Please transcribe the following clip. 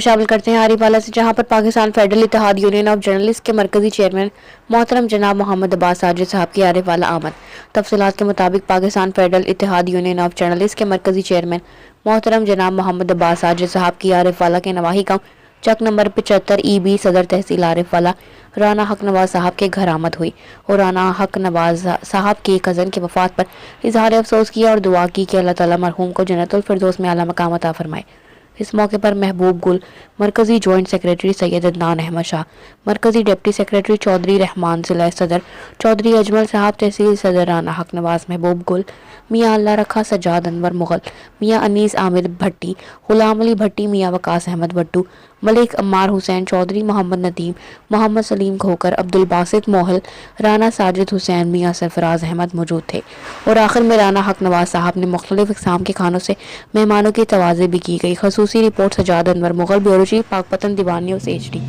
شامل کرتے ہیں آریف سے، جہاں پر پاکستان فیڈرل اتحاد یونین آف جرنلسٹ کے مرکزی چیئرمین محترم جناب محمد عباس ساجد صاحب کی عارف والا آمد۔ تفصیلات کے مطابق پاکستان فیڈرل اتحاد یونین آف جرنلسٹ کے مرکزی چیئرمین محترم جناب محمد عباس ساجد صاحب کی عارف والا کے نواحی گاؤں چک نمبر 75 EB صدر تحصیل عارف والا رانا حق نواز صاحب کے گھر آمد ہوئی اور رانا حق نواز صاحب کی کزن کی وفات پر اظہار افسوس کیا اور دعا کی کہ اللہ تعالیٰ مرحوم کو جنت الفردوس میں اعلیٰ مقام عطا فرمائے۔ اس موقع پر محبوب گل، مرکزی جوائنٹ سیکریٹری سید عدنان احمد شاہ، مرکزی ڈپٹی سیکریٹری چودھری رحمان ضلع صدر چودھری اجمل صاحب، تحصیل صدر رانا حق نواز محبوب گل، میاں اللہ رکھا سجاد انور مغل، میاں انیس عامر بھٹی، غلام علی بھٹی، میاں وقاص احمد بٹو، ملک عمار حسین چودھری، محمد ندیم، محمد سلیم کھوکر، عبد الباسط موہل، رانا ساجد حسین، میاں سرفراز احمد موجود تھے اور آخر میں رانا حق نواز صاحب نے مختلف اقسام کے کھانوں سے مہمانوں کی توازی بھی کی گئی۔ خصوصی رپورٹ سجاد انور مغل، بیورو چیف، پاکپتن، دیوان نیوز HD۔